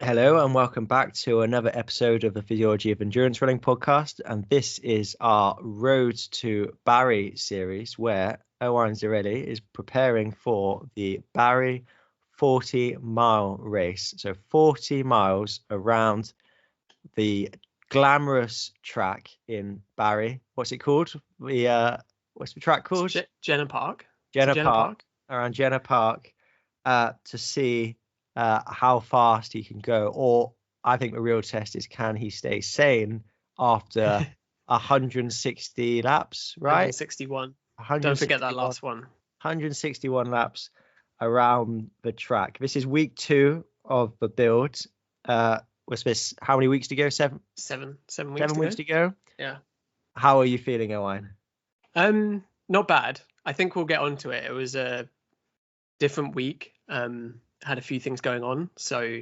Hello and welcome back to another episode of the Physiology of Endurance Running podcast. And this is our Road to Barry series where Owain is preparing for the Barry 40-mile race. So 40 miles around the glamorous track in Barry. What's it called? What's the track called? Jenner Park. Jenner Park. Around Jenner Park to see how fast he can go, or I think the real test is can he stay sane after 160 laps, right? 161. Don't forget that last one. 161 laps around the track. This is week 2 of the build. Was this how many weeks to go? Seven weeks to go. Yeah. How are you feeling, Owain? Not bad. I think we'll get onto it. It was a different week. Had a few things going on, so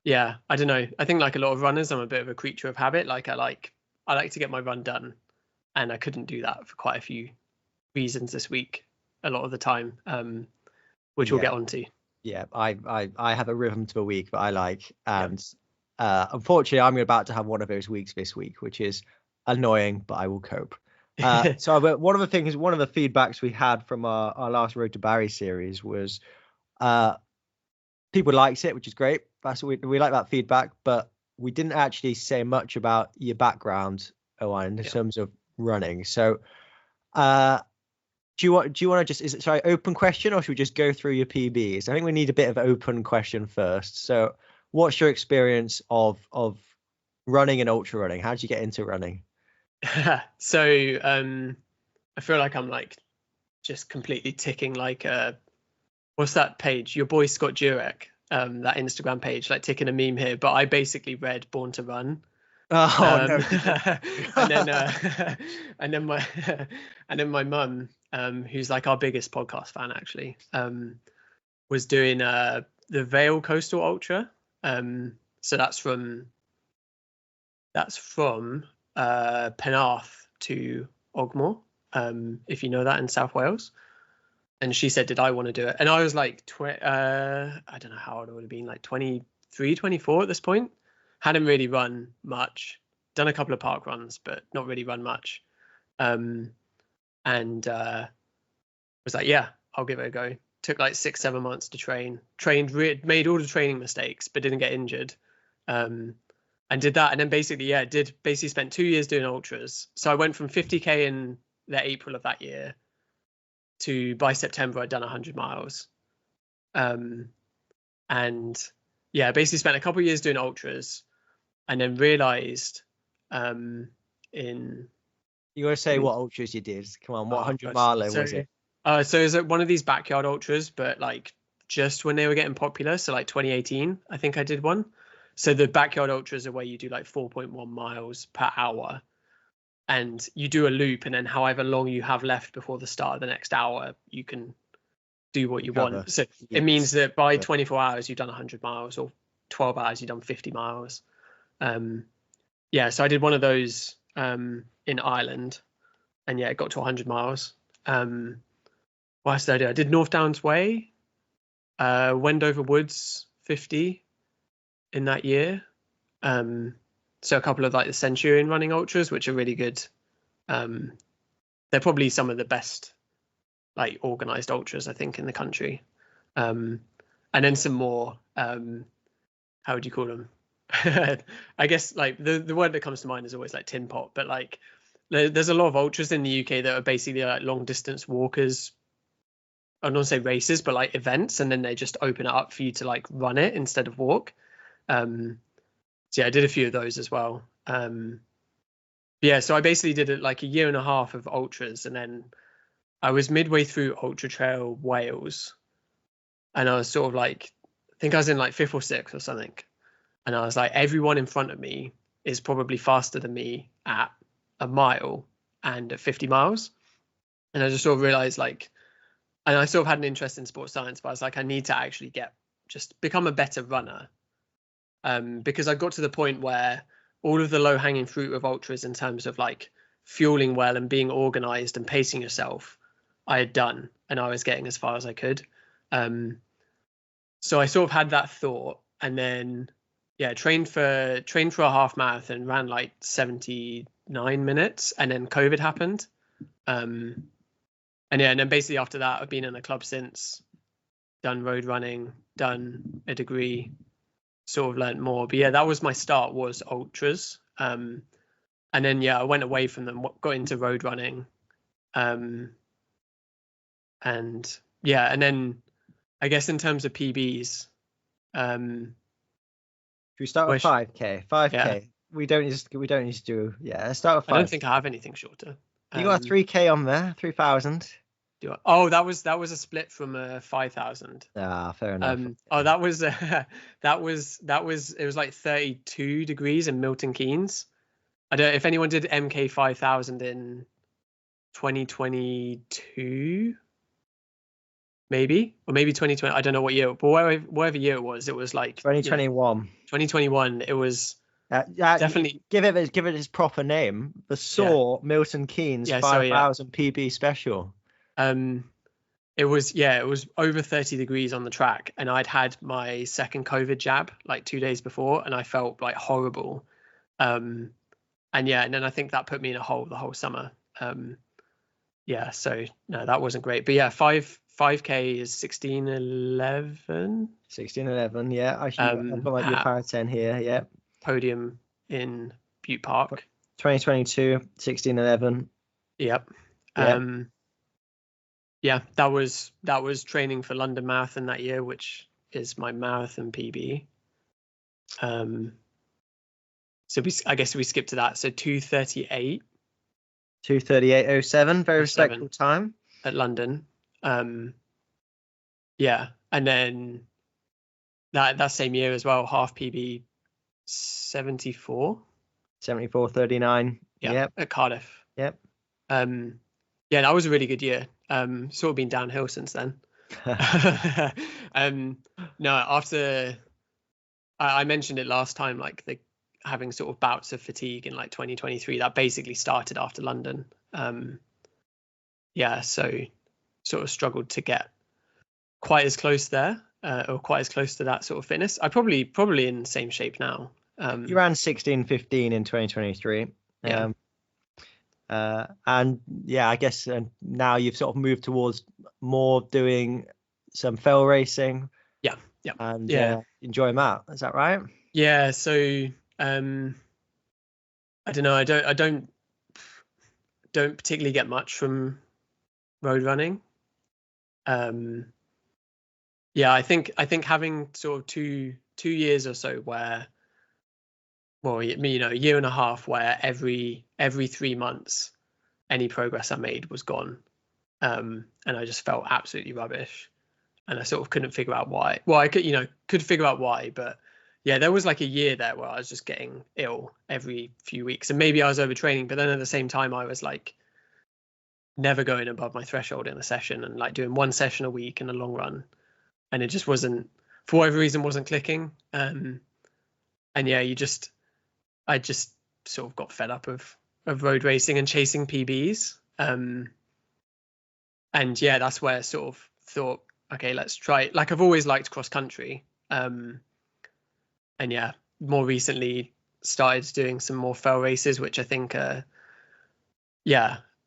yeah, I don't know. I think like a lot of runners, I'm a bit of a creature of habit. Like I like to get my run done, and I couldn't do that for quite a few reasons this week a lot of the time, which we'll get onto. Yeah, I have a rhythm to the week that I like, and unfortunately I'm about to have one of those weeks this week, which is annoying, but I will cope. So one of the feedbacks we had from our last Road to Barry series was people liked it, which is great. We like that feedback, but we didn't actually say much about your background, Owain, in terms of running. So do you want to just, is it open question, or should we just go through your PBs? I think we need a bit of open question first. So what's your experience of running and ultra running? How did you get into running? So I feel like I'm like just completely ticking like what's that page? Your boy Scott Jurek, that Instagram page, like ticking a meme here. But I basically read Born to Run. Oh no! and then my mum, who's like our biggest podcast fan actually, was doing the Vale Coastal Ultra. So that's from Penarth to Ogmore, if you know that, in South Wales. And she said, did I want to do it? And I was like, I don't know how old I would have been, like 23, 24 at this point. Hadn't really run much. Done a couple of park runs, but not really run much. And was like, yeah, I'll give it a go. Took like 6-7 months to train. Made all the training mistakes, but didn't get injured. And did that, and then basically spent 2 years doing ultras. So I went from 50k in the April of that year to, by September, I'd done 100 miles. And yeah, basically spent a couple of years doing ultras, and then realized you want to say what ultras you did? Come on, what 100 miler was it? So it was one of these backyard ultras, but like just when they were getting popular. So like 2018, I think I did one. So the backyard ultras are where you do like 4.1 miles per hour, and you do a loop, and then however long you have left before the start of the next hour, you can do what you want. So it means that by 24 hours you've done 100 miles, or 12 hours you've done 50 miles. So I did one of those in Ireland, and it got to 100 miles. What else did I do? I did North Downs Way, Wendover Woods 50 in that year. So a couple of like the Centurion running ultras, which are really good. They're probably some of the best like organized ultras, I think, in the country. And then some more, how would you call them? I guess like the word that comes to mind is always like tin pot, but like there's a lot of ultras in the UK that are basically like long distance walkers. I don't say races, but like events, and then they just open it up for you to like run it instead of walk. So I did a few of those as well. So I basically did it like a year and a half of ultras, and then I was midway through Ultra Trail Wales, and I was sort of like, I think I was in like 5th or 6th or something, and I was like, everyone in front of me is probably faster than me at a mile and at 50 miles. And I just sort of realized like, and I sort of had an interest in sports science, but I was like, I need to actually become a better runner. Because I got to the point where all of the low hanging fruit of ultras in terms of like fueling well and being organized and pacing yourself, I had done, and I was getting as far as I could. so I sort of had that thought, and then trained for a half marathon, ran like 79 minutes, and then COVID happened. And then basically after that, I've been in the club since, done road running, done a degree, sort of learnt more. But yeah, that was my start, was ultras. And then I went away from them, got into road running. And then I guess in terms of PBs, should we start with 5K? 5K. Yeah. We don't need to do. Yeah, let's start with 5. I don't think I have anything shorter. You got a 3K on there, 3,000. Oh, that was a split from 5,000. Fair enough. That was it was like 32 degrees in Milton Keynes. I don't know if anyone did MK 5,000 in 2022, maybe, or maybe 2020. I don't know what year, but whatever year it was like 2021. 2021. It was definitely, give it its proper name. The SOAR Milton Keynes 5,000 PB special. It was over 30 degrees on the track, and I'd had my second COVID jab like 2 days before, and I felt like horrible. And then I think that put me in a hole the whole summer. So no, that wasn't great. But 5K is 16:11. 16:11, yeah. I've got like your Power 10 here, yeah. Podium in Butte Park. 2022, 16:11. Yep. That was training for London Marathon that year, which is my marathon PB. So I guess we skipped to that. So 2:38. 2:38:07, very respectable time at London. And then that same year as well, half PB 74. 74:39. Yep. At Cardiff. Yep. That was a really good year. Sort of been downhill since then. No, after I mentioned it last time, like having sort of bouts of fatigue in like 2023, that basically started after London. So sort of struggled to get quite as close there, or quite as close to that sort of fitness. I probably in the same shape now. You ran 16:15 in 2023. I guess now you've sort of moved towards more doing some fell racing. And enjoying that. Is that right? Yeah. So I don't know. I don't particularly get much from road running. I think having sort of two years or so where, a year and a half where every 3 months any progress I made was gone, and I just felt absolutely rubbish, and I sort of couldn't figure out why. Well, I could figure out why, but there was like a year there where I was just getting ill every few weeks, and maybe I was overtraining, but then at the same time I was like never going above my threshold in a session, and like doing one session a week in a long run, and it just wasn't, for whatever reason, wasn't clicking. I just sort of got fed up of road racing and chasing PBs. That's where I sort of thought, okay, let's try. Like, I've always liked cross country. More recently started doing some more fell races, which I think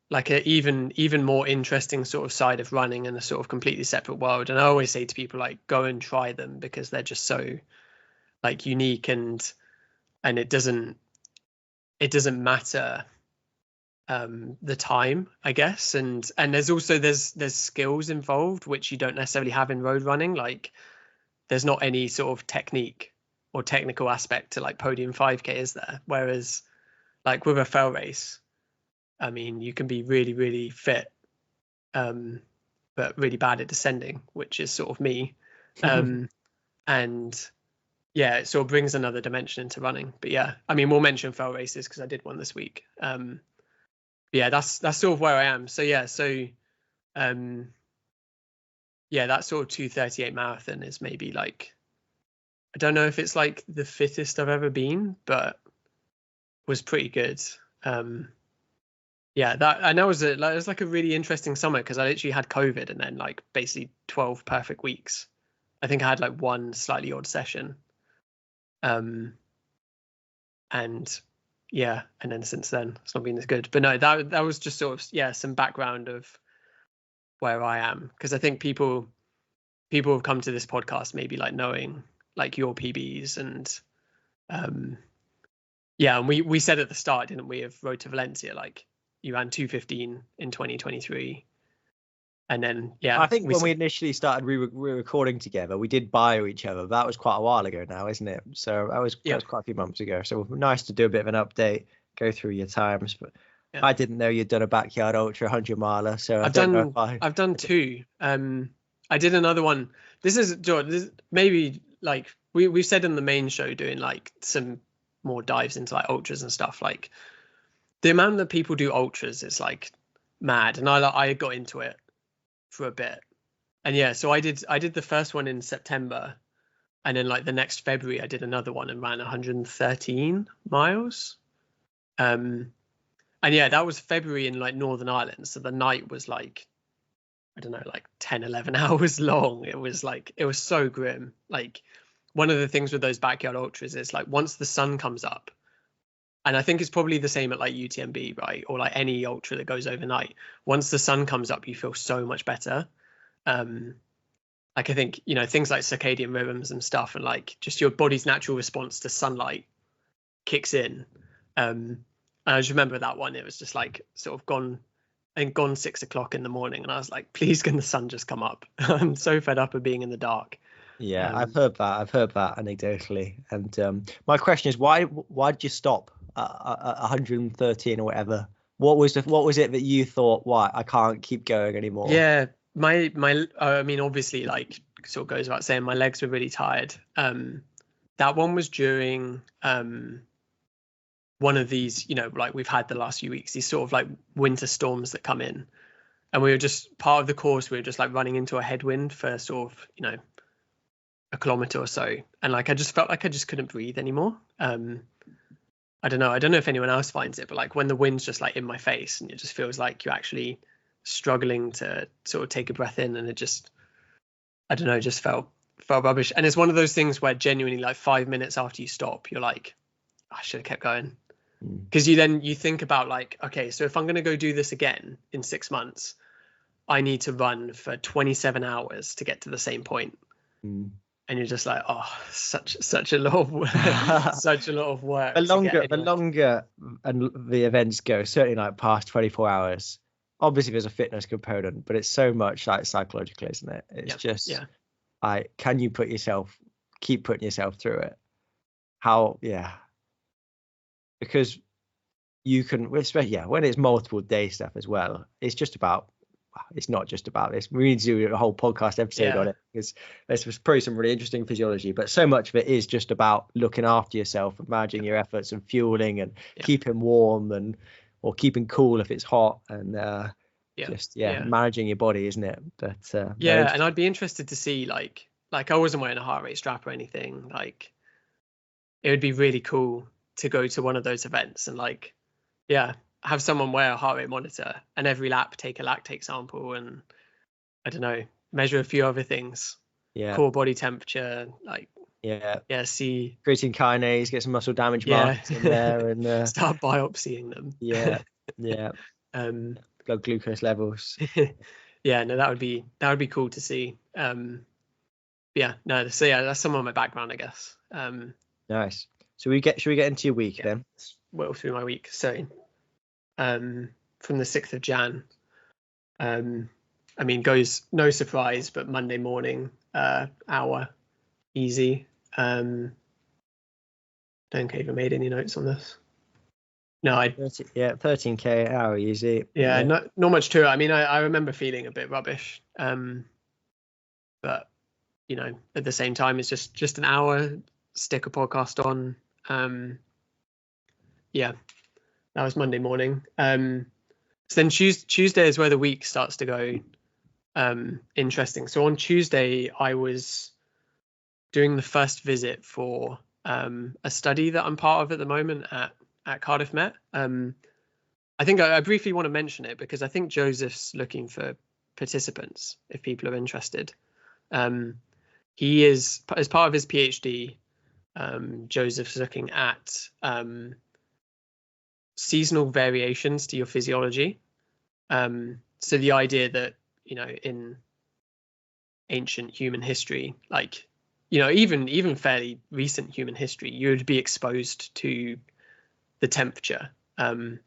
like a even more interesting sort of side of running in a sort of completely separate world. And I always say to people, like, go and try them, because they're just so like unique, and it doesn't matter the time, I guess, and there's also there's skills involved which you don't necessarily have in road running. Like, there's not any sort of technique or technical aspect to like podium 5K, is there? Whereas like with a fell race, I mean, you can be really, really fit, but really bad at descending, which is sort of me. And it sort of brings another dimension into running. But I mean, we'll mention fell races because I did one this week. That's sort of where I am. So that sort of 2:38 marathon is maybe like, I don't know if it's like the fittest I've ever been, but was pretty good. That was like a really interesting summer, because I literally had COVID and then like basically 12 perfect weeks. I think I had like one slightly odd session. And yeah, and then since then it's not been as good. But no, that was just sort of some background of where I am, because I think people have come to this podcast maybe like knowing like your PBs and and we said at the start, didn't we, of Road to Valencia, like you ran 2:15 in 2023. And then I think when we initially started re-recording together, we did bio each other. That was quite a while ago now, isn't it? So that was quite a few months ago. So nice to do a bit of an update, go through your times. But I didn't know you'd done a backyard ultra 100 miler. So I've done two. I did another one. This is maybe like we've said in the main show, doing like some more dives into like ultras and stuff. Like the amount that people do ultras is like mad, and I got into it for a bit. And so I did the first one in September, and then like the next February I did another one and ran 113 miles. And that was February in like Northern Ireland, so the night was like, I don't know, like 10-11 hours long. It was so grim. Like one of the things with those backyard ultras is like once the sun comes up, and I think it's probably the same at like UTMB, right, or like any ultra that goes overnight, once the sun comes up you feel so much better. Like I think things like circadian rhythms and stuff, and like just your body's natural response to sunlight kicks in. And I just remember that one, it was just like sort of gone 6 o'clock in the morning, and I was like, please can the sun just come up? I'm so fed up of being in the dark. I've heard that anecdotally. And my question is, why did you stop at 113 or whatever? What was it that you thought, why I can't keep going anymore? My I mean, obviously, like sort of goes without saying, my legs were really tired. That one was during one of these, like we've had the last few weeks, these sort of like winter storms that come in, and we were just part of the course, we were just like running into a headwind for sort of a kilometer or so, and like I just felt like I just couldn't breathe anymore. I don't know if anyone else finds it, but like when the wind's just like in my face and it just feels like you're actually struggling to sort of take a breath in, and it just, I don't know, just felt rubbish. And it's one of those things where genuinely like 5 minutes after you stop, you're like, I should have kept going. Because you think about like, okay, so if I'm going to go do this again in 6 months, I need to run for 27 hours to get to the same point. And you're just like, oh, such a lot of work. Such a lot of work. The longer and the events go, certainly like past 24 hours, obviously there's a fitness component, but it's so much like psychological, isn't it? It's can you keep putting yourself through it? Because you can, especially when it's multiple day stuff as well, it's not just about this. We need to do a whole podcast episode on it, because there's probably some really interesting physiology, but so much of it is just about looking after yourself and managing your efforts and fueling and keeping warm or keeping cool if it's hot, and managing your body, isn't it? But and I'd be interested to see like I wasn't wearing a heart rate strap or anything. Like it would be really cool to go to one of those events and like have someone wear a heart rate monitor and every lap take a lactate sample and, I don't know, measure a few other things. Core body temperature, like see creatine kinase, get some muscle damage markers in there, and start biopsying them. Blood glucose levels. No, that would be cool to see. That's some of my background, I guess. Nice. So should we get into your week then? Well, through my week, so from the 6th of Jan, I mean, goes no surprise, but Monday morning, hour easy. Don't even made any notes on this. No, 13k hour easy. Not much to it. I mean, I remember feeling a bit rubbish, but at the same time, it's just an hour, stick a podcast on. That was Monday morning. So then Tuesday is where the week starts to go interesting. So on Tuesday, I was doing the first visit for a study that I'm part of at the moment at Cardiff Met. I think I briefly want to mention it because I think Joseph's looking for participants if people are interested. he is, as part of his PhD, Joseph's looking at seasonal variations to your physiology. So the idea that, in ancient human history, like, even fairly recent human history, you would be exposed to the temperature. So,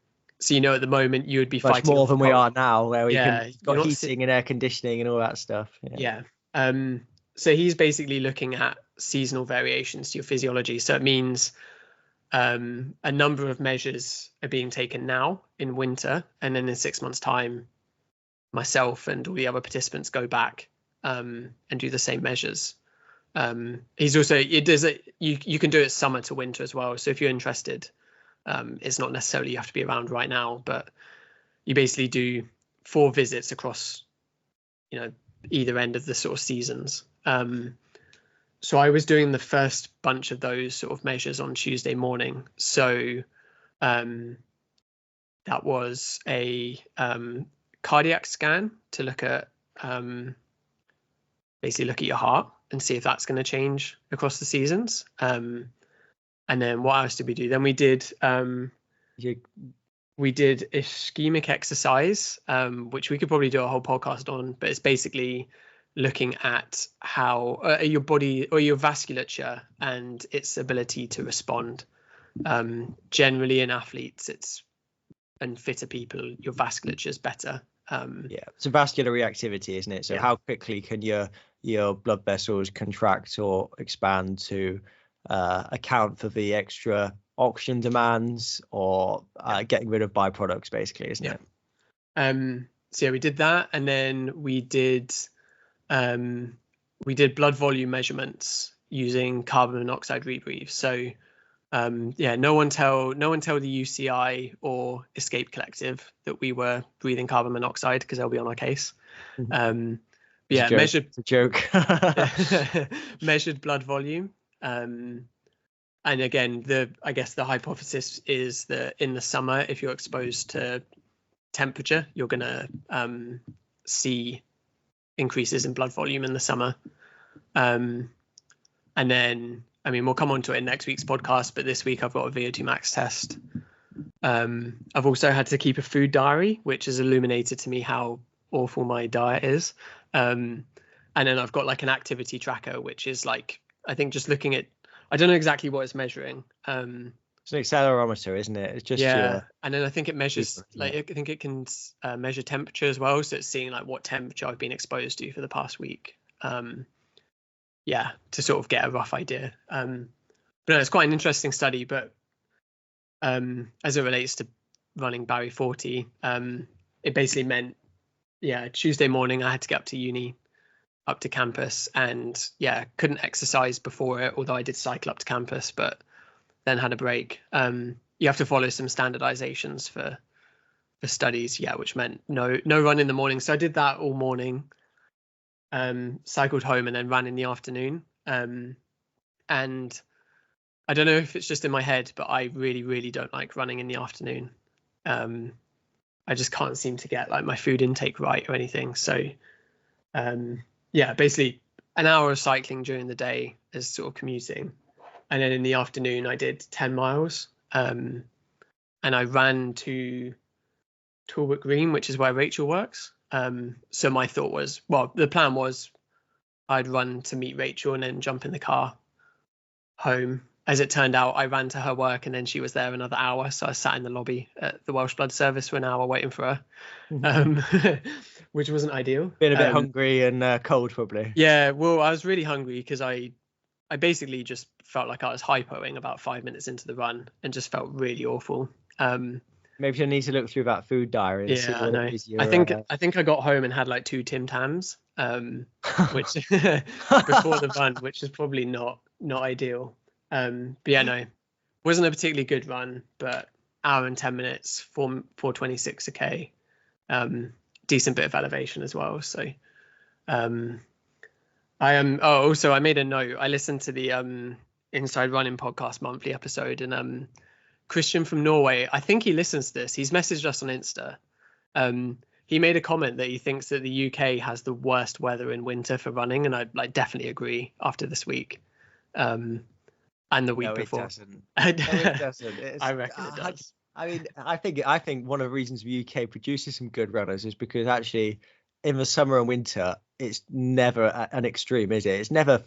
at the moment you would be much fighting more than we cold. are now, where we got you're not heating and air conditioning and all that stuff. Yeah. So he's basically looking at seasonal variations to your physiology. So it means a number of measures are being taken now in winter, and then in 6 months' time, myself and all the other participants go back and do the same measures. He's also, you can do it summer to winter as well. So if you're interested, it's not necessarily you have to be around right now, but you basically do 4 visits across, either end of the sort of seasons. So I was doing the first bunch of those sort of measures on Tuesday morning. So that was a cardiac scan to look at, basically look at your heart and see if that's going to change across the seasons. And then what else did we do? Then we did ischemic exercise, which we could probably do a whole podcast on, but it's basically looking at how your body or your vasculature and its ability to respond. Generally in athletes, and fitter people, your vasculature is better. So vascular reactivity, isn't it? So how quickly can your blood vessels contract or expand to account for the extra oxygen demands or getting rid of byproducts, basically, isn't it? So we did that, and then we did blood volume measurements using carbon monoxide rebreathe. So no one tell the UCI or Escape Collective that we were breathing carbon monoxide, because they'll be on our case. It's a joke. Measured blood volume. And again, I guess the hypothesis is that in the summer, if you're exposed to temperature, you're going to see increases in blood volume in the summer. And then, we'll come on to it in next week's podcast, but this week I've got a VO2 max test. I've also had to keep a food diary, which has illuminated to me how awful my diet is. And then I've got like an activity tracker, which is like, I think just looking at, I don't know exactly what it's measuring. It's an accelerometer, isn't it? It's just and then I think it measures, I think it can measure temperature as well. So it's seeing like what temperature I've been exposed to for the past week. To sort of get a rough idea. But no, it's quite an interesting study. But as it relates to running Barry 40, it basically meant, Tuesday morning I had to get up to uni, up to campus, and couldn't exercise before it, although I did cycle up to campus, but then had a break. You have to follow some standardizations for studies, which meant no run in the morning. So I did that all morning, cycled home, and then ran in the afternoon. And I don't know if it's just in my head, but I really, really don't like running in the afternoon. I just can't seem to get like my food intake right or anything. So basically an hour of cycling during the day is sort of commuting. And then in the afternoon, I did 10 miles. And I ran to Talbot Green, which is where Rachel works. So my thought was, the plan was I'd run to meet Rachel and then jump in the car home. As it turned out, I ran to her work and then she was there another hour. So I sat in the lobby at the Welsh Blood Service for an hour waiting for her, which wasn't ideal. Been a bit hungry and cold, probably. Yeah, well, I was really hungry because I basically just felt like I was hypoing about 5 minutes into the run and just felt really awful. Maybe you'll need to look through that food diary. I know. I think I got home and had like 2 Tim Tams, which before the run, which is probably not ideal. But wasn't a particularly good run, but hour and 10 minutes, 4:26 a k, decent bit of elevation as well. So I am. Also, I made a note. I listened to the Inside Running podcast monthly episode, and Christian from Norway, I think he listens to this. He's messaged us on Insta. he made a comment that he thinks that the UK has the worst weather in winter for running, and I like definitely agree after this week, and the week No, it before. doesn't. No, it doesn't. I reckon it does. I mean, I think one of the reasons the UK produces some good runners is because actually in the summer and winter it's never an extreme, is it? It's never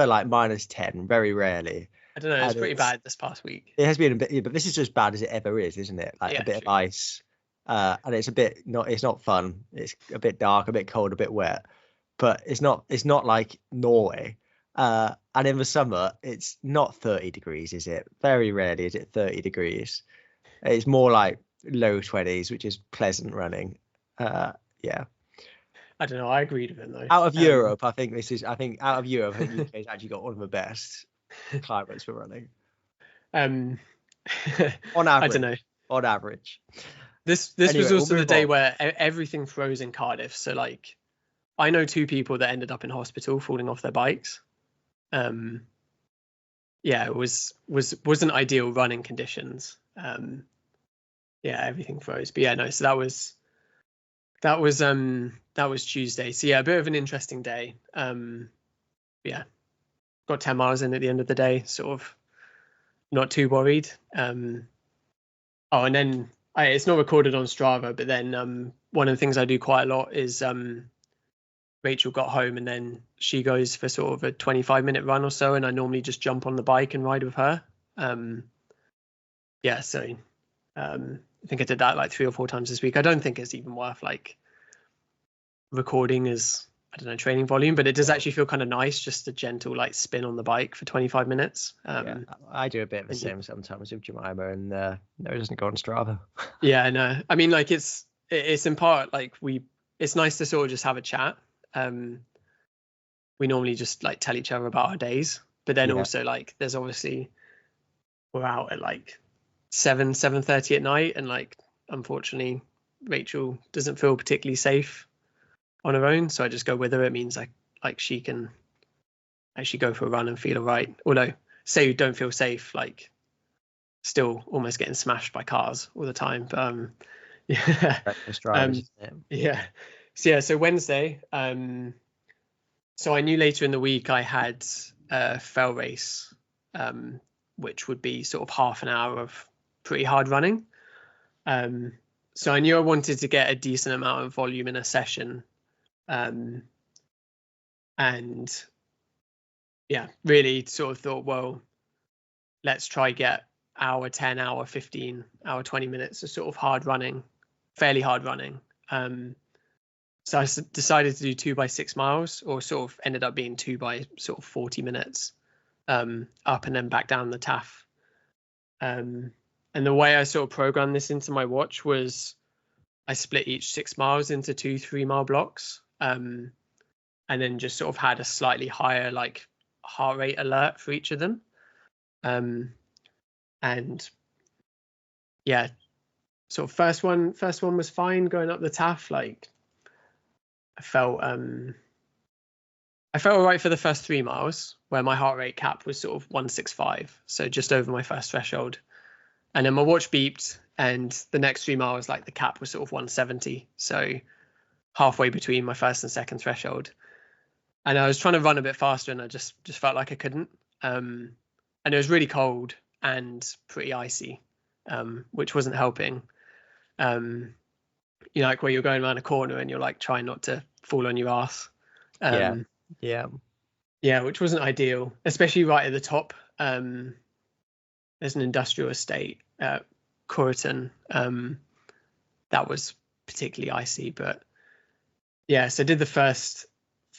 like -10, very rarely. I don't know. It's pretty bad this past week. It has been a bit, but this is as bad as it ever is, isn't it? Like Yeah, a bit of true. ice, and it's not fun. It's a bit dark, a bit cold, a bit wet, but it's not like Norway. And in the summer, it's not 30 degrees, is it? Very rarely is it 30 degrees. It's more like low 20s, which is pleasant running. Yeah. I don't know. I agreed with him though. Out of Europe, I think out of Europe, I think UK's actually got one of the best climates for running. On On average. I don't know. On average. This Anyway, was also we'll the day move on. where everything froze in Cardiff. So like, I know 2 people that ended up in hospital falling off their bikes. Yeah, it wasn't ideal running conditions. Yeah, everything froze. But yeah, no. So that was Tuesday. So yeah, a bit of an interesting day. Yeah, got 10 miles in at the end of the day. Sort of not too worried. Oh, and then it's not recorded on Strava, but then one of the things I do quite a lot is Rachel got home and then she goes for sort of a 25-minute run or so, and I normally just jump on the bike and ride with her. Yeah, so I think I did that like 3 or 4 times this week. I don't think it's even worth like recording as, I don't know, training volume, but it does actually feel kind of nice, just a gentle like spin on the bike for 25 minutes. Yeah, I do a bit of the same sometimes with Jemima, and no, it doesn't go on Strava. Yeah, no, I mean, like it's in part like it's nice to sort of just have a chat. We normally just like tell each other about our days, but then also like there's obviously we're out at like 7:30 at night, and like unfortunately Rachel doesn't feel particularly safe on her own, so I just go with her. It means like she can actually go for a run and feel all right. Although say you don't feel safe, like still almost getting smashed by cars all the time. But yeah. Yeah. So Wednesday, so I knew later in the week I had a fell race, which would be sort of half an hour of pretty hard running. So I knew I wanted to get a decent amount of volume in a session. And yeah, really sort of thought, well, let's try get hour 10, hour 15, hour 20 minutes of sort of hard running, fairly hard running. So I decided to do 2 by 6 miles, or sort of ended up being 2 by sort of 40 minutes, up and then back down the Taff. And the way I sort of programmed this into my watch was I split each 6 miles into 2 3-mile blocks, and then just sort of had a slightly higher like heart rate alert for each of them. And yeah, sort of first one was fine going up the Taff. Like I felt all right for the first 3 miles, where my heart rate cap was sort of 165, so just over my first threshold. And then my watch beeped, and the next 3 miles, like the cap was sort of 170, so halfway between my first and second threshold. And I was trying to run a bit faster, and I just felt like I couldn't. And it was really cold and pretty icy, which wasn't helping. You know, like where you're going around a corner and you're like trying not to fall on your ass. Yeah, which wasn't ideal, especially right at the top. There's an industrial estate at Corriton that was particularly icy, but yeah, so did the first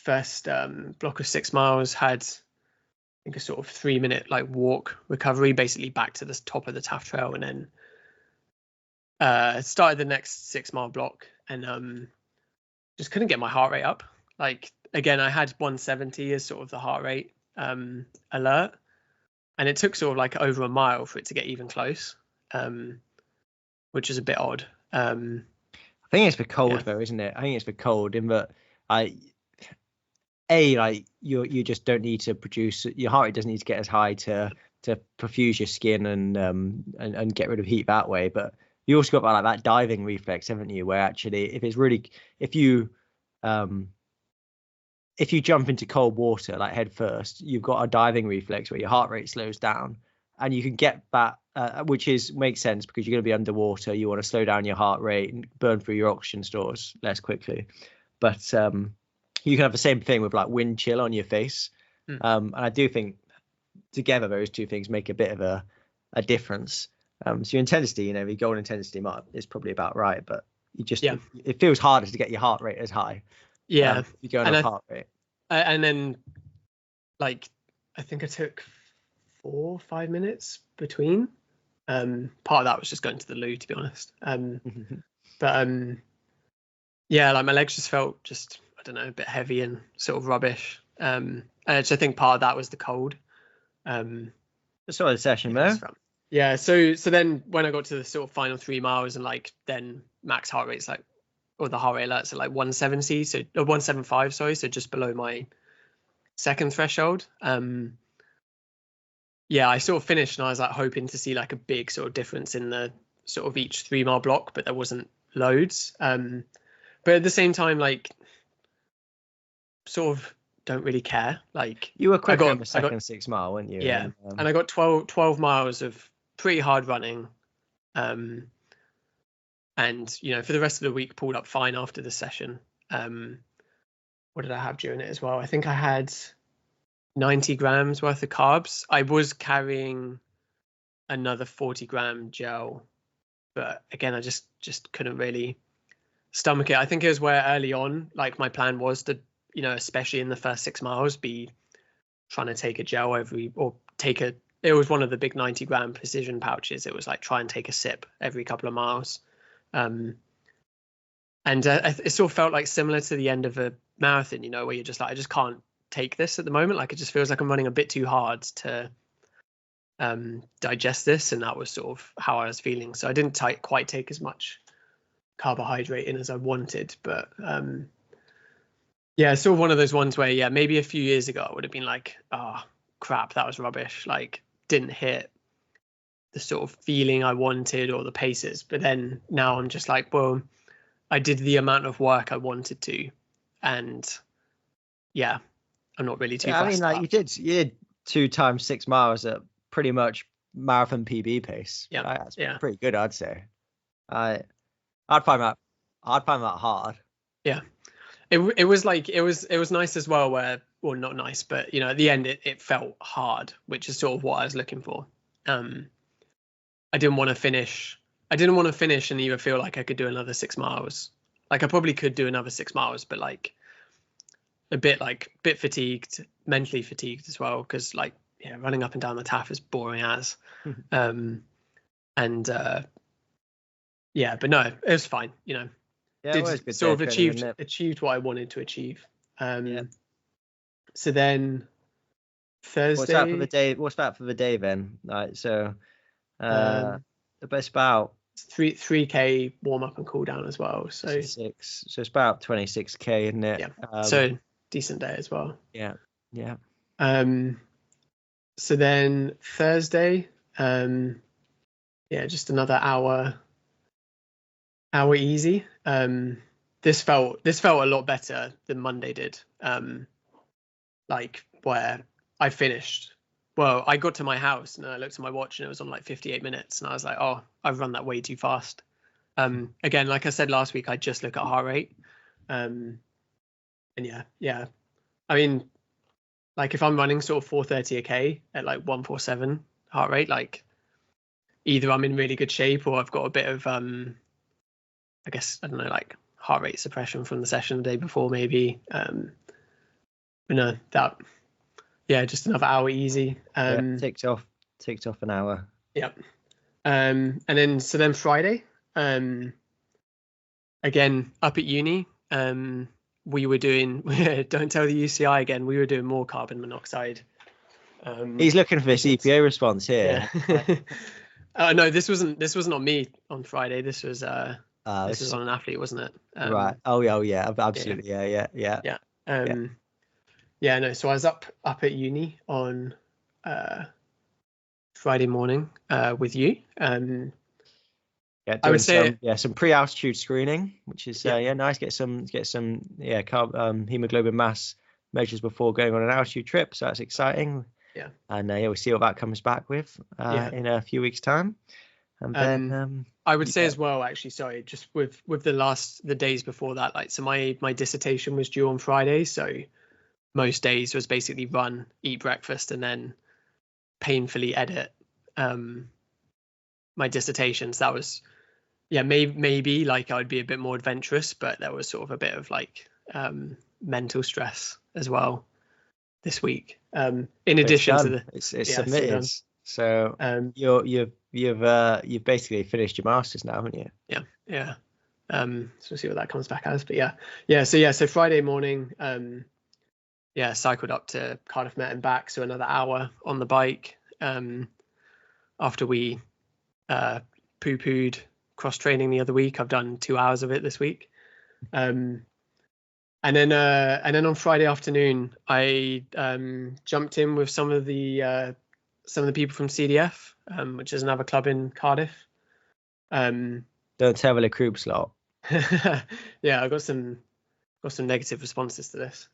block of 6 miles, had I think a sort of 3-minute like walk recovery, basically back to the top of the Taff Trail, and then started the next 6-mile block, and just couldn't get my heart rate up. Like again, I had 170 as sort of the heart rate alert, and it took sort of like over a mile for it to get even close, which is a bit odd. I think it's for cold though, isn't it? I think it's for cold in that like you just don't need to produce, your heart rate doesn't need to get as high to perfuse your skin and get rid of heat that way. But you also got like that diving reflex, haven't you? Where actually, if you jump into cold water like head first, you've got a diving reflex where your heart rate slows down, and you can get that, which makes sense because you're going to be underwater. You want to slow down your heart rate and burn through your oxygen stores less quickly. But you can have the same thing with like wind chill on your face. And I do think together those two things make a bit of a difference. So your intensity, the goal intensity is probably about right, but you just it feels harder to get your heart rate as high. Yeah, you're going off heart rate. And then, like, I think I took 4 or 5 minutes between. Part of that was just going to the loo, to be honest. But yeah, like my legs just felt I don't know, a bit heavy and sort of rubbish. And I think part of that was the cold. The sort of session, though. Yeah. So then when I got to the sort of final 3 miles, and like then max heart rate's like, or the heart rate alerts at like 170, so 175, sorry, so just below my second threshold. Yeah, I sort of finished and I was like hoping to see like a big sort of difference in the sort of each 3 mile block, but there wasn't loads. But at the same time, like, sort of don't really care. Like, you were quicker in the second 6 mile, weren't you? Yeah, and I got 12 miles of pretty hard running. And for the rest of the week, pulled up fine after the session. What did I have during it as well? I think I had 90 grams worth of carbs. I was carrying another 40-gram gel, but again, I just couldn't really stomach it. I think it was where early on, like, my plan was to, especially in the first 6 miles, be trying to take a gel it was one of the big 90-gram precision pouches. It was like try and take a sip every couple of miles. And it sort of felt like similar to the end of a marathon, where you're just like, I just can't take this at the moment. Like, it just feels like I'm running a bit too hard to digest this. And that was sort of how I was feeling. So I didn't quite take as much carbohydrate in as I wanted. But yeah, sort of one of those ones where, maybe a few years ago I would have been like, oh, crap, that was rubbish. Like, didn't hit the sort of feeling I wanted or the paces. But then now I'm just like, well, I did the amount of work I wanted to, and yeah, I'm not really too fussed. I mean, like, you did 2 times 6 miles at pretty much marathon PB pace. Yeah, right? That's pretty good, I'd say. I'd find that hard. Yeah, it was like it was nice as well. Well, not nice, but at the end it felt hard, which is sort of what I was looking for. I didn't want to finish and even feel like I could do another 6 miles. Like, I probably could do another 6 miles, but like a bit fatigued, mentally fatigued as well, because like, running up and down the TAF is boring as. But no, it was fine. Yeah, it was good. Sort of achieved what I wanted to achieve. So then Thursday. What's that for the day then? Right, so it's about 3K warm up and cool down as well. So it's about 26K, isn't it? Yeah. So decent day as well. Yeah. So then Thursday, just another hour easy. This felt a lot better than Monday did. Like, where I finished. Well, I got to my house and I looked at my watch and it was on like 58 minutes, and I was like, oh, I've run that way too fast. Again, like I said last week, I just look at heart rate. And yeah. I mean, like, if I'm running sort of 430 a K at like 147 heart rate, like, either I'm in really good shape or I've got a bit of I guess, I don't know, like heart rate suppression from the session the day before, maybe. But no, just another hour easy. Ticked off an hour. Yep. And then Friday, again up at uni, we were doing don't tell the UCI again, we were doing more carbon monoxide. He's looking for this EPA response here. Yeah. No, this wasn't on me on Friday. This was this was on an athlete, wasn't it? Right. Oh yeah, absolutely. Yeah. No, so I was up at uni on Friday morning with you. Yeah, I doing would say, some pre-altitude screening, which is yeah, nice. Get some hemoglobin mass measures before going on an altitude trip, so that's exciting. yeah, And we'll see what that comes back with yeah. in a few weeks' time. And then I would say yeah, as well, actually, sorry, just with the days before that, like, so my dissertation was due on Friday, so most days was basically run, eat breakfast, and then painfully edit my dissertations. That was, yeah, maybe like I would be a bit more adventurous, but there was sort of a bit of like mental stress as well this week. In it's addition to done. the It's yeah, so submitted. done. So you've basically finished your masters now, haven't you? Yeah, yeah. So we'll see what that comes back as. But so Friday morning, cycled up to Cardiff Met and back, so another hour on the bike. After we poo-pooed cross training the other week, I've done 2 hours of it this week. And then on Friday afternoon, I jumped in with some of the people from CDF, which is another club in Cardiff. Don't tell the groups lot. Yeah, I got some negative responses to this.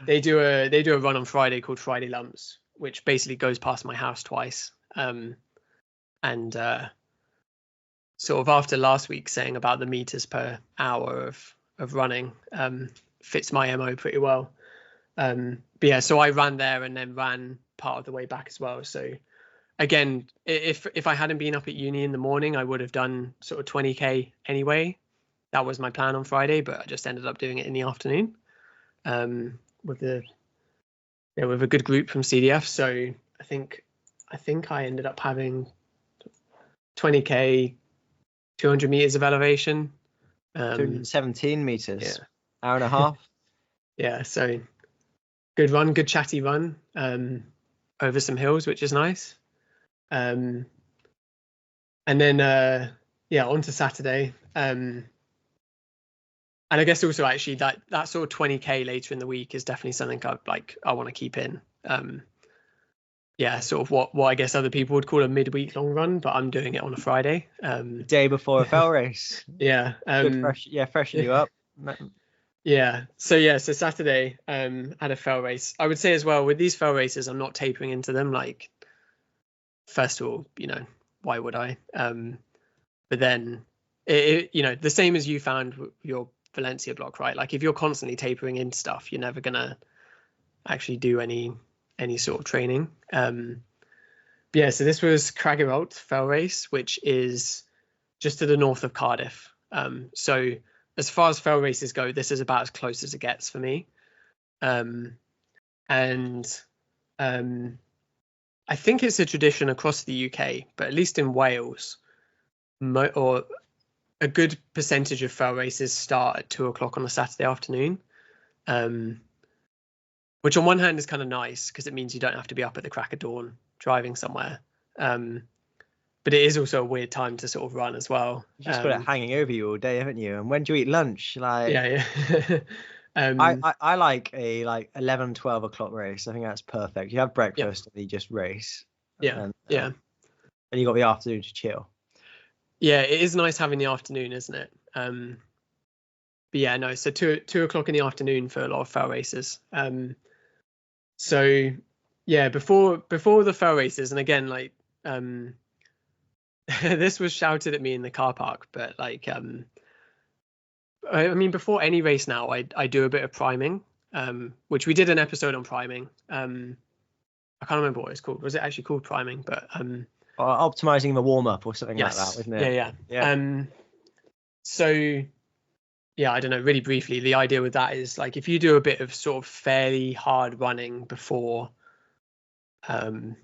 They do a run on Friday called Friday Lumps, which basically goes past my house twice. And sort of after last week saying about the meters per hour of running, fits my MO pretty well. But yeah, so I ran there and then ran part of the way back as well. So again, if I hadn't been up at uni in the morning, I would have done sort of 20k anyway. That was my plan on Friday, but I just ended up doing it in the afternoon with a good group from CDF. So I think I ended up having 20k, 200 meters of elevation, 217 meters, yeah, hour and a half. Yeah, so good run, good chatty run over some hills, which is nice. And then on to Saturday. And I guess also actually that sort of 20k later in the week is definitely something I want to keep in. Sort of what I guess other people would call a midweek long run, but I'm doing it on a Friday. The day before a fell race. Yeah. Freshen you up. Yeah. So Saturday, had a fell race. I would say as well with these fell races, I'm not tapering into them. Like, first of all, why would I? But then, the same as you found with your Valencia block, right? Like, if you're constantly tapering in stuff, you're never gonna actually do any sort of training. So this was Craggeralt fell race, which is just to the north of Cardiff. So as far as fell races go, this is about as close as it gets for me. I think it's a tradition across the UK, but at least in Wales, or a good percentage of fell races start at 2:00 on a Saturday afternoon. Which on one hand is kind of nice because it means you don't have to be up at the crack of dawn driving somewhere. But it is also a weird time to sort of run as well. You just got it hanging over you all day, haven't you? And when do you eat lunch? Like, yeah. I like a 11, 12 o'clock race. I think that's perfect. You have breakfast and you just race. Yeah. And you got the afternoon to chill. Yeah, it is nice having the afternoon, isn't it? But yeah, no. So 2:00 in the afternoon for a lot of fell races. So yeah, before the fell races, and again, like, this was shouted at me in the car park, but like, I mean, before any race now, I do a bit of priming, which we did an episode on priming. I can't remember what it's called. Was it actually called priming? But optimizing the warm up or something like that, wasn't it? Yeah. So yeah, I don't know, really briefly, the idea with that is like if you do a bit of sort of fairly hard running before an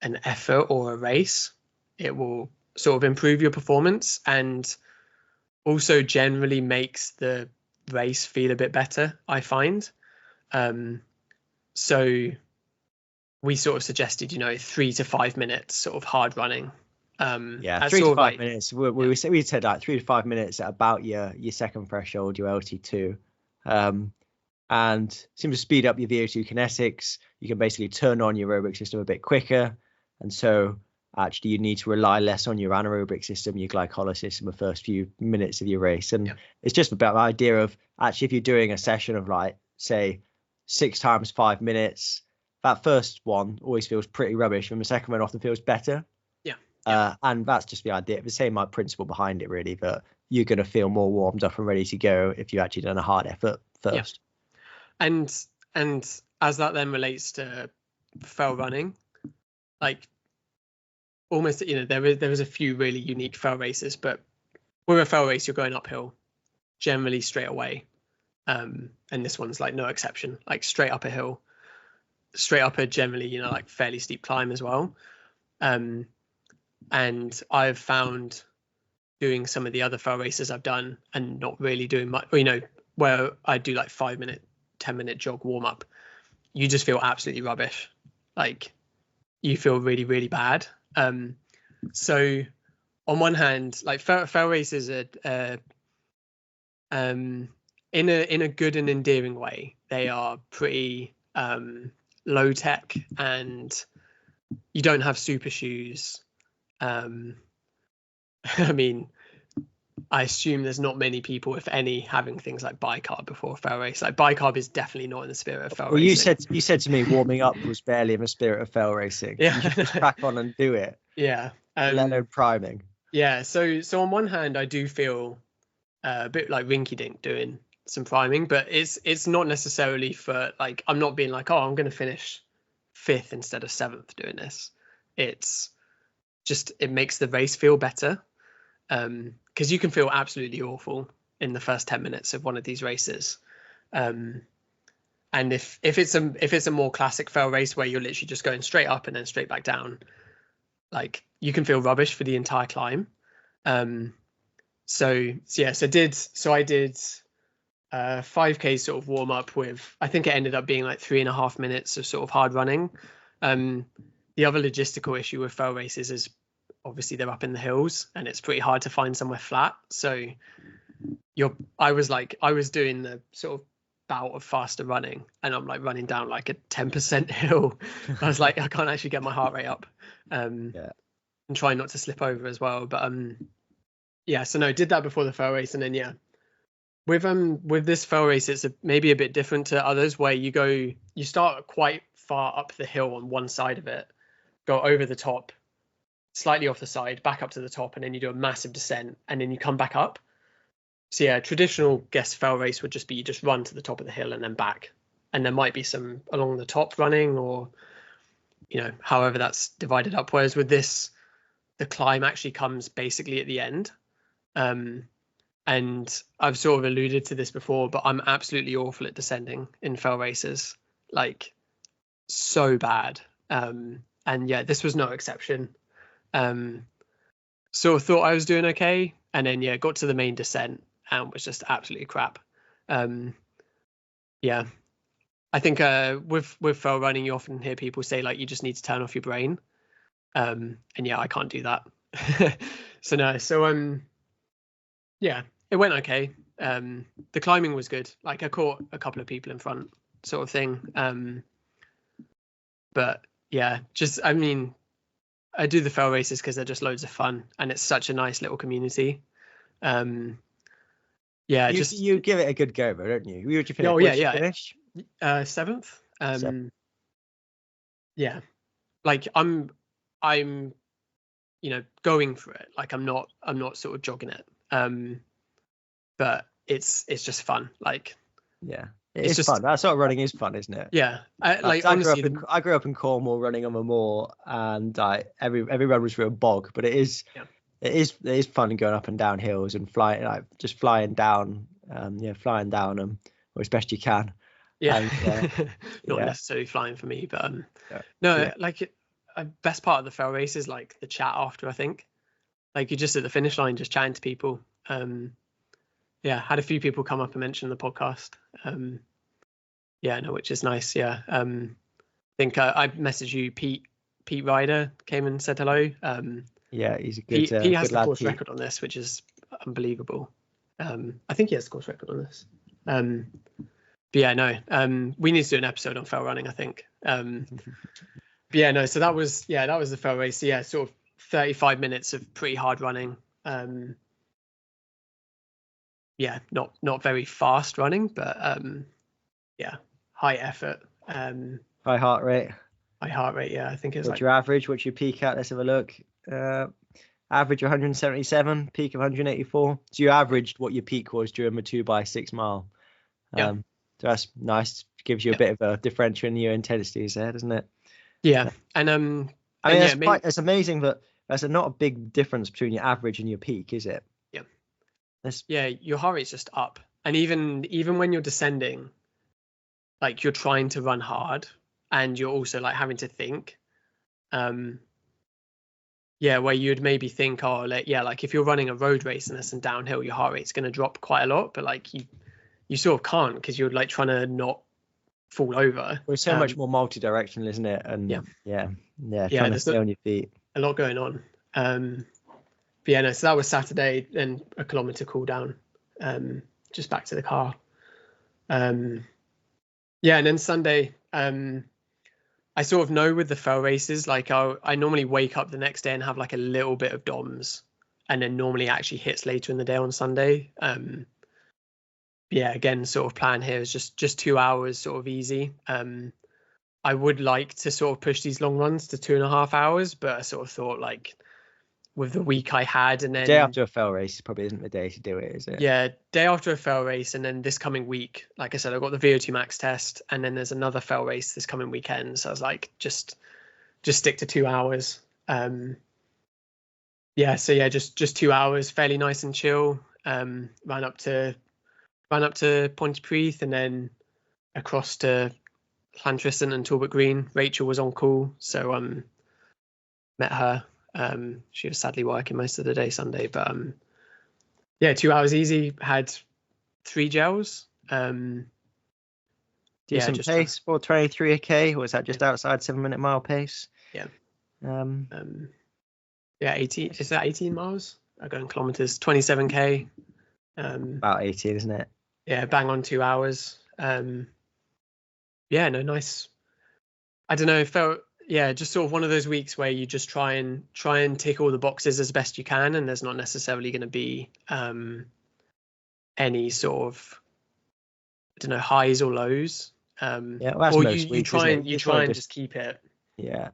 effort or a race, it will sort of improve your performance and also generally makes the race feel a bit better, I find. So we sort of suggested, 3 to 5 minutes sort of hard running. 3 to 5 minutes. We said like 3 to 5 minutes at about your second threshold, your LT2, and seems to speed up your VO2 kinetics. You can basically turn on your aerobic system a bit quicker, and so actually you need to rely less on your anaerobic system, your glycolysis in the first few minutes of your race. And it's just about the idea of actually, if you're doing a session of like, say, 6 times 5 minutes, that first one always feels pretty rubbish and the second one often feels better. And that's just the idea, the same like principle behind it really, but you're going to feel more warmed up and ready to go if you actually done a hard effort first. And as that then relates to fell running, like almost, you know, there was a few really unique fell races, but with a fell race, you're going uphill generally straight away. And this one's like no exception, like straight up a hill, straight up a generally, you know, like fairly steep climb as well. And I've found doing some of the other fell races I've done and not really doing much, you know, where I do like 5 minute, 10-minute jog warm up, you just feel absolutely rubbish. Like you feel really, really bad. So on one hand, like fell races are, in a good and endearing way, they are pretty low tech, and you don't have super shoes. I mean, I assume there's not many people, if any, having things like bicarb before a fell race. Like bicarb is definitely not in the spirit of fell racing. You said to me warming up was barely in the spirit of fell racing. Yeah, you just crack on and do it. Yeah, let alone priming. Yeah, so on one hand, I do feel a bit like rinky dink doing some priming, but it's not necessarily for like, I'm not being like, oh, I'm going to finish 5th instead of 7th doing this. It's just, it makes the race feel better, because you can feel absolutely awful in the first 10 minutes of one of these races, and if it's a more classic fell race where you're literally just going straight up and then straight back down, like you can feel rubbish for the entire climb. So I did 5K sort of warm up with, I think it ended up being like 3.5 minutes of sort of hard running. The other logistical issue with fell races is obviously they're up in the hills and it's pretty hard to find somewhere flat. So I was doing the sort of bout of faster running and I'm like running down like a 10% hill. I was like, I can't actually get my heart rate up, and trying not to slip over as well. But so no, did that before the fell race. And then with this fell race, it's maybe a bit different to others where you start quite far up the hill on one side of it, go over the top, slightly off the side, back up to the top, and then you do a massive descent and then you come back up. So yeah, traditional guess fell race would just be you just run to the top of the hill and then back, and there might be some along the top running, or you know, however that's divided up. Whereas with this, the climb actually comes basically at the end. And I've sort of alluded to this before, but I'm absolutely awful at descending in fell races, like so bad. And yeah, this was no exception. So I thought I was doing okay, and then got to the main descent and was just absolutely crap. I think with fell running, you often hear people say like you just need to turn off your brain, and I can't do that. It went okay. The climbing was good. Like I caught a couple of people in front, sort of thing. But yeah, I mean, I do the fell races because they're just loads of fun and it's such a nice little community. You give it a good go, though, don't you? Would you finish? Finish? 7th. 7th. Yeah, like I'm going for it. Like I'm not sort of jogging it. But it's just fun. Like it's just fun. That sort of running is fun, isn't it? Yeah. Honestly, I grew up in Cornwall running on the moor, and every run was through a bog, but it is fun going up and down hills and flying down them or as best you can. Not necessarily flying for me, but best part of the fell race is like the chat after. I think like you're just at the finish line just chatting to people. Had a few people come up and mention the podcast, which is nice. I think I messaged you. Pete Ryder came and said hello. He's a good he has good the lad, course Pete. record on this, which is unbelievable. I think he has the course record on this. We need to do an episode on fell running, I think. So that was the fell race. So, sort of 35 minutes of pretty hard running. Yeah, not very fast running, but yeah, high effort. High heart rate. High heart rate, yeah. I think it's What's your average? What's your peak at? Let's have a look. Average 177, peak of 184. So you averaged what your peak was during the 2x6 mile. Yeah. So that's nice. Gives you a bit of a differential in your intensities there, doesn't it? Yeah. And I mean, it's amazing that there's not a big difference between your average and your peak, is it? Yeah. Your heart rate's just up. And even when you're descending, like you're trying to run hard and you're also like having to think. Where you'd maybe think, like if you're running a road race and there's some downhill, your heart rate's going to drop quite a lot, but like you sort of can't because you're like trying to not fall over. Well, it's so much more multi-directional, isn't it? And trying to stay on your feet. A lot going on. So that was Saturday, then a kilometre cool down, just back to the car. And then Sunday, I sort of know with the fell races, like I normally wake up the next day and have like a little bit of DOMS, and then normally actually hits later in the day on Sunday. Again, sort of plan here is just 2 hours, sort of easy. I would like to sort of push these long runs to 2.5 hours, but I sort of thought like with the week I had, and then day after a fell race probably isn't the day to do it, is it? Yeah, day after a fell race, and then this coming week, like I said, I've got the VO2 max test, and then there's another fell race this coming weekend. So I was like, just stick to 2 hours. Just 2 hours, fairly nice and chill. Ran up to Pontypridd and then across to Llantriston and Talbot Green. Rachel was on call, so met her. She was sadly working most of the day Sunday, but 2 hours easy. Had 3 gels. Decent pace for 23 a k. Was that just outside 7-minute mile pace? Yeah. 18. Is that 18 miles? I'm going kilometers. 27k. About 18, isn't it? Yeah, bang on 2 hours. Nice. I don't know. It felt just sort of one of those weeks where you just try and tick all the boxes as best you can, and there's not necessarily going to be any sort of, I don't know, highs or lows. That's or most you weeks, try and just just keep it. Yeah.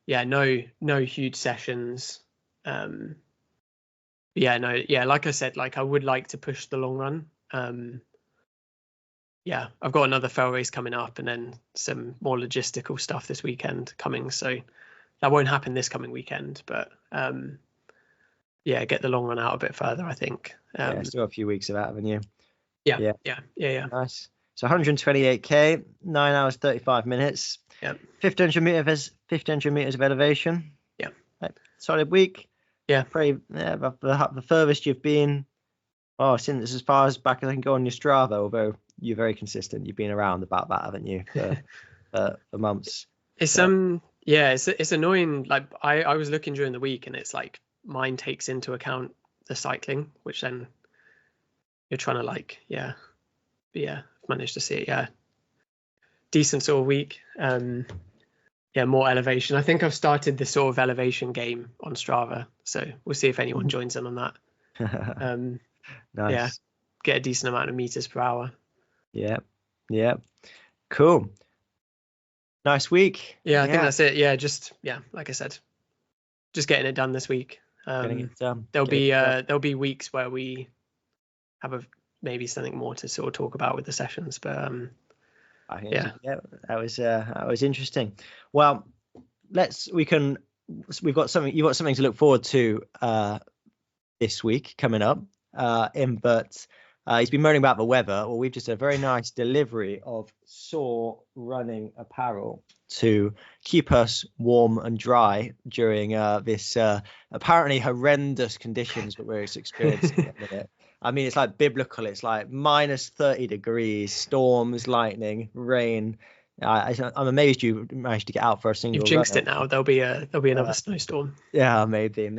No huge sessions. Like I said, like I would like to push the long run. I've got another fell race coming up and then some more logistical stuff this weekend coming, so that won't happen this coming weekend, but get the long run out a bit further, I think. Still a few weeks of that, haven't you? Yeah. Nice. So 128k, 9 hours 35 minutes. Yeah. 1500 meters of elevation. Yeah. Solid week. Yeah. Pretty. The furthest you've been. Since as far as back as I can go on your Strava, although you're very consistent. You've been around about that, haven't you, for months? It's it's annoying. Like I was looking during the week, and it's like mine takes into account the cycling, which then you're trying to managed to see it. Yeah, decent sort of week. More elevation. I think I've started this sort of elevation game on Strava, so we'll see if anyone joins in on that. Nice. Yeah, get a decent amount of meters per hour. Yeah. Cool. Nice week. I think that's it. Like I said, just getting it done this week. There'll be weeks where we have maybe something more to sort of talk about with the sessions, but that was interesting. Well, you've got something to look forward to this week coming up. He's been moaning about the weather. Well, we've just had a very nice delivery of Soar running apparel to keep us warm and dry during this apparently horrendous conditions that we're experiencing at the minute. I mean, it's like biblical. It's like minus 30 degrees, storms, lightning, rain. I'm amazed you managed to get out for a single. You've jinxed it now. There'll be another snowstorm. Yeah, maybe.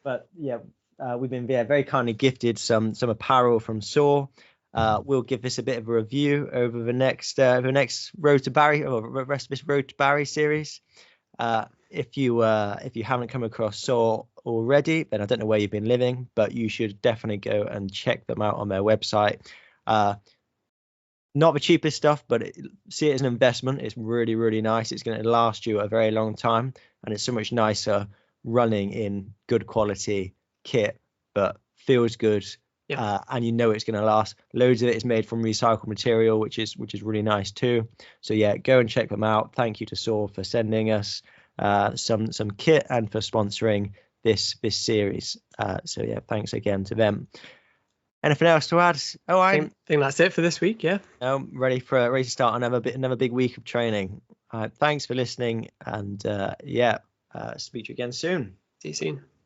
But we've been very kindly gifted some apparel from Soar. We'll give this a bit of a review over the next Road to Barry, or the rest of this Road to Barry series. if you haven't come across Saw already, then I don't know where you've been living, but you should definitely go and check them out on their website. Not the cheapest stuff, but see it as an investment. It's really, really nice. It's going to last you a very long time, and it's so much nicer running in good quality kit, but feels good. Yeah. And you know it's going to last. Loads of it is made from recycled material, which is really nice too. So yeah, go and check them out. Thank you to Saw for sending us some kit and for sponsoring this series. So yeah, thanks again to them. Anything else to add? Oh, I think that's it for this week. Yeah. Ready to start another big week of training. Thanks for listening, and speak to you again soon. See you soon.